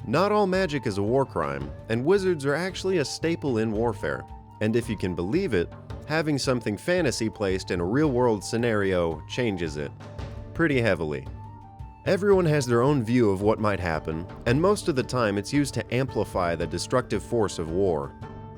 Not all magic is a war crime, and wizards are actually a staple in warfare. And if you can believe it, having something fantasy placed in a real-world scenario changes it pretty heavily. Everyone has their own view of what might happen, and most of the time it's used to amplify the destructive force of war.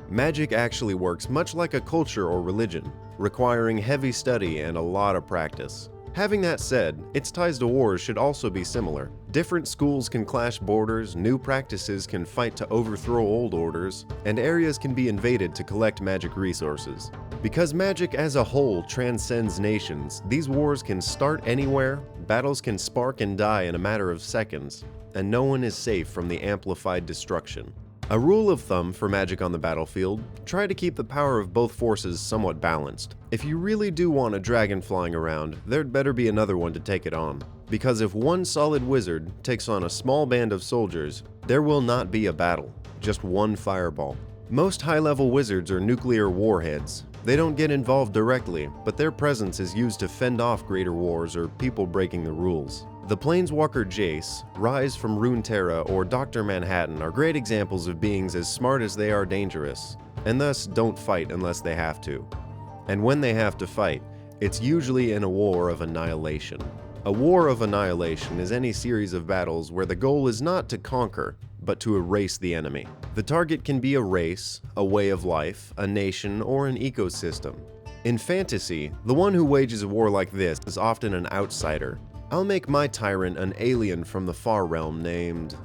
Magic actually works much like a culture or religion, requiring heavy study and a lot of practice. Having that said, its ties to wars should also be similar. Different schools can clash borders, new practices can fight to overthrow old orders, and areas can be invaded to collect magic resources. Because magic as a whole transcends nations, these wars can start anywhere, battles can spark and die in a matter of seconds, and no one is safe from the amplified destruction. A rule of thumb for magic on the battlefield: try to keep the power of both forces somewhat balanced. If you really do want a dragon flying around, there'd better be another one to take it on. Because if one solid wizard takes on a small band of soldiers, there will not be a battle, just one fireball. Most high-level wizards are nuclear warheads. They don't get involved directly, but their presence is used to fend off greater wars or people breaking the rules. The Planeswalker Jace, Rise from Runeterra, or Dr. Manhattan are great examples of beings as smart as they are dangerous, and thus don't fight unless they have to. And when they have to fight, it's usually in a war of annihilation. A war of annihilation is any series of battles where the goal is not to conquer, but to erase the enemy. The target can be a race, a way of life, a nation, or an ecosystem. In fantasy, the one who wages a war like this is often an outsider. I'll make my tyrant an alien from the far realm named...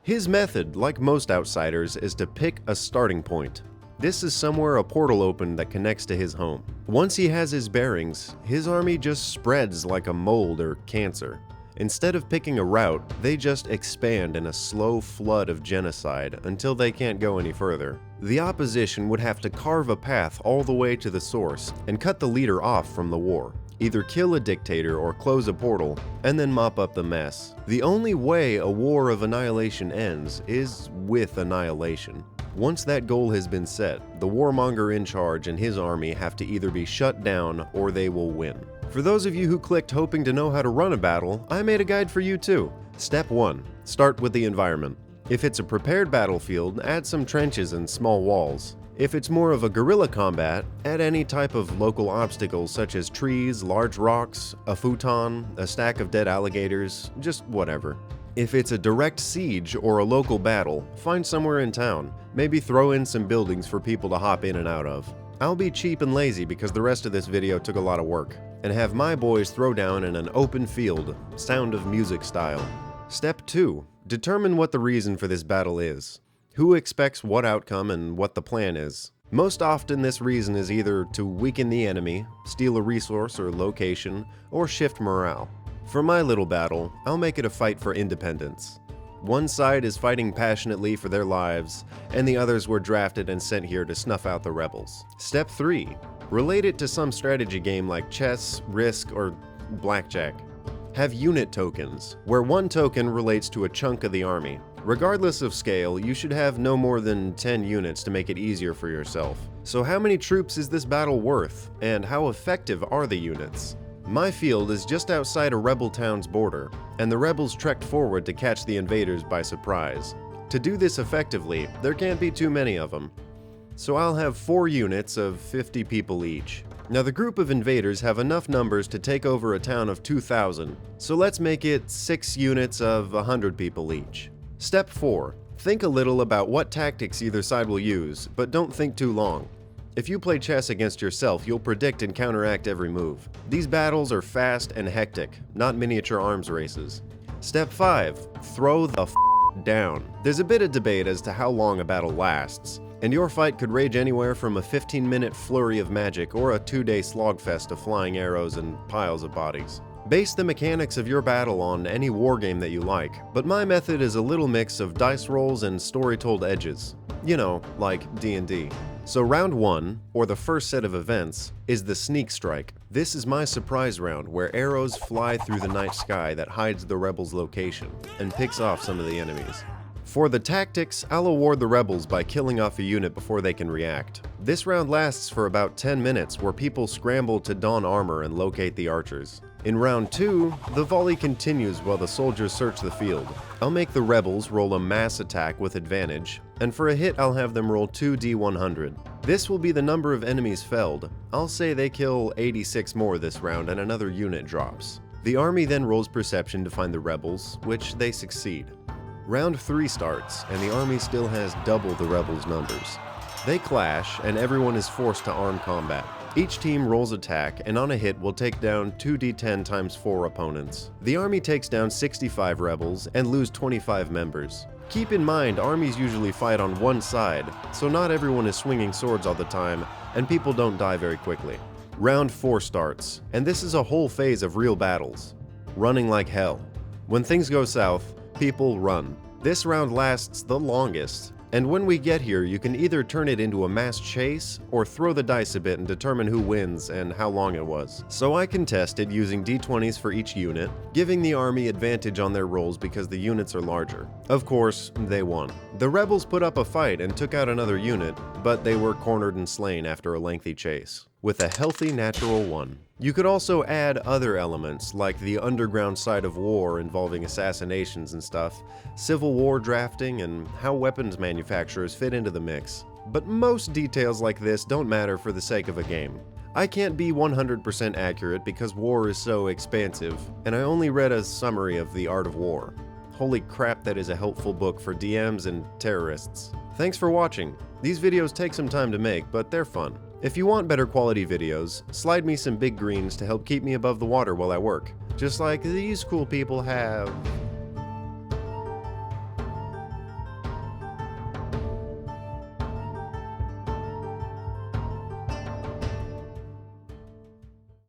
His method, like most outsiders, is to pick a starting point. This is somewhere a portal opened that connects to his home. Once he has his bearings, his army just spreads like a mold or cancer. Instead of picking a route, they just expand in a slow flood of genocide until they can't go any further. The opposition would have to carve a path all the way to the source and cut the leader off from the war. Either kill a dictator or close a portal, and then mop up the mess. The only way a war of annihilation ends is with annihilation. Once that goal has been set, the warmonger in charge and his army have to either be shut down or they will win. For those of you who clicked hoping to know how to run a battle, I made a guide for you too. Step 1. Start with the environment. If it's a prepared battlefield, add some trenches and small walls. If it's more of a guerrilla combat, add any type of local obstacles such as trees, large rocks, a futon, a stack of dead alligators, just whatever. If it's a direct siege or a local battle, find somewhere in town. Maybe throw in some buildings for people to hop in and out of. I'll be cheap and lazy because the rest of this video took a lot of work, and have my boys throw down in an open field, Sound of Music style. Step 2. Determine what the reason for this battle is. Who expects what outcome and what the plan is. Most often this reason is either to weaken the enemy, steal a resource or location, or shift morale. For my little battle, I'll make it a fight for independence. One side is fighting passionately for their lives, and the others were drafted and sent here to snuff out the rebels. Step 3. Relate it to some strategy game like chess, Risk, or blackjack. Have unit tokens, where one token relates to a chunk of the army. Regardless of scale, you should have no more than 10 units to make it easier for yourself. So how many troops is this battle worth, and how effective are the units? My field is just outside a rebel town's border, and the rebels trekked forward to catch the invaders by surprise. To do this effectively, there can't be too many of them. So I'll have 4 units of 50 people each. Now the group of invaders have enough numbers to take over a town of 2,000, so let's make it 6 units of 100 people each. Step 4. Think a little about what tactics either side will use, but don't think too long. If you play chess against yourself, you'll predict and counteract every move. These battles are fast and hectic, not miniature arms races. Step 5. Throw the down. There's a bit of debate as to how long a battle lasts, and your fight could range anywhere from a 15-minute flurry of magic or a 2-day slogfest of flying arrows and piles of bodies. Base the mechanics of your battle on any wargame that you like, but my method is a little mix of dice rolls and story-told edges. You know, like D&D. So round 1, or the first set of events, is the Sneak Strike. This is my surprise round where arrows fly through the night sky that hides the rebels' location and picks off some of the enemies. For the tactics, I'll award the rebels by killing off a unit before they can react. This round lasts for about 10 minutes where people scramble to don armor and locate the archers. In round 2, the volley continues while the soldiers search the field. I'll make the rebels roll a mass attack with advantage, and for a hit I'll have them roll 2d100. This will be the number of enemies felled. I'll say they kill 86 more this round and another unit drops. The army then rolls perception to find the rebels, which they succeed. Round 3 starts, and the army still has double the rebels' numbers. They clash, and everyone is forced to armed combat. Each team rolls attack, and on a hit will take down 2d10 times 4 opponents. The army takes down 65 rebels and lose 25 members. Keep in mind, armies usually fight on one side, so not everyone is swinging swords all the time, and people don't die very quickly. Round 4 starts, and this is a whole phase of real battles. Running like hell. When things go south, people run. This round lasts the longest, and when we get here you can either turn it into a mass chase or throw the dice a bit and determine who wins and how long it was. So I contested using d20s for each unit, giving the army advantage on their rolls because the units are larger. Of course, they won. The rebels put up a fight and took out another unit, but they were cornered and slain after a lengthy chase, with a healthy natural 1. You could also add other elements, like the underground side of war involving assassinations and stuff, civil war drafting, and how weapons manufacturers fit into the mix. But most details like this don't matter for the sake of a game. I can't be 100% accurate because war is so expansive, and I only read a summary of The Art of War. Holy crap, that is a helpful book for DMs and terrorists. Thanks for watching. These videos take some time to make, but they're fun. If you want better quality videos, slide me some big greens to help keep me above the water while I work, just like these cool people have.